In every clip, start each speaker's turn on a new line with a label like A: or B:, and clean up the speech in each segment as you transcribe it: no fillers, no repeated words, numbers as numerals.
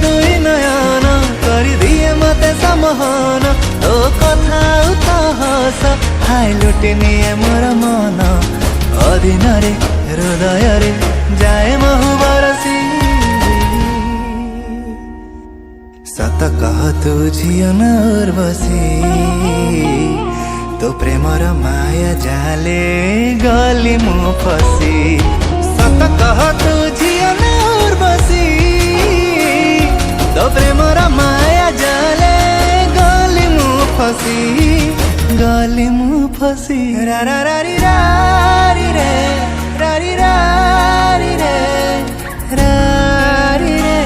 A: दुई नयन कर दिए मते समहन तो कथा उतहस हाय लुटि निए मोर मन अधीन रे हृदय रे जाए महु बरसी सत कह तू झियो न उर्वशी तो प्रेमर माया जाले गली मु फसी सत कह तू झियो न उर्वशी तो प्रेमर माया जाले गली मु फसी रा रा रा री रा री रे रा री रा री रे रा री रे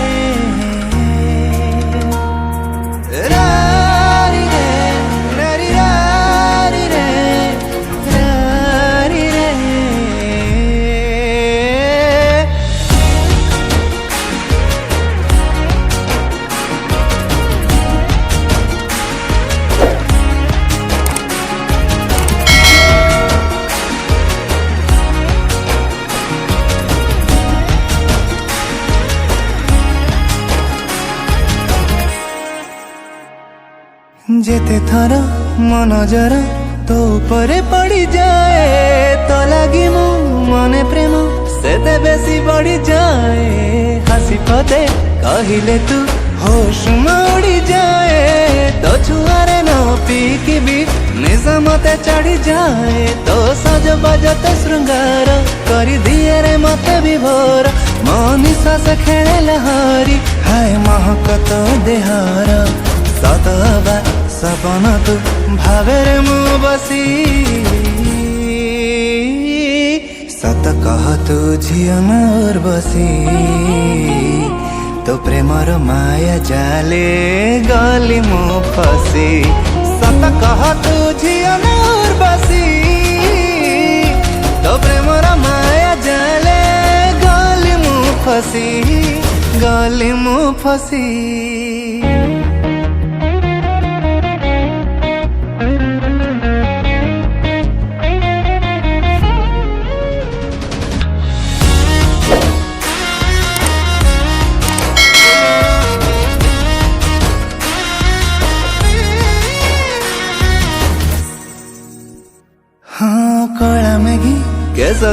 A: रा री रे रा री रा री रे रा री रे जेते थर मन जरा तो परे पड़ी जाए तो लगी मो मने प्रेम सेते बेसी बढ़ी जाए हसी पते कहिले तू होश उड़ी जाए तो छुआरे न पीकी भी निजा मते चढ़ी जाए तो सज बजते श्रृंगार करी दिए रे मते विभोर मनी सास खेले लहरी हाय महकत देहार सतबा सपना तू भावे रे मु बसी सत कह तू झियो न उर्वशी तो प्रेमर माया जाले गली मु फसी सत कह तू झियो न उर्वशी तो प्रेमर माया जाले गली मु फसी हाँ कला मैगी कैसा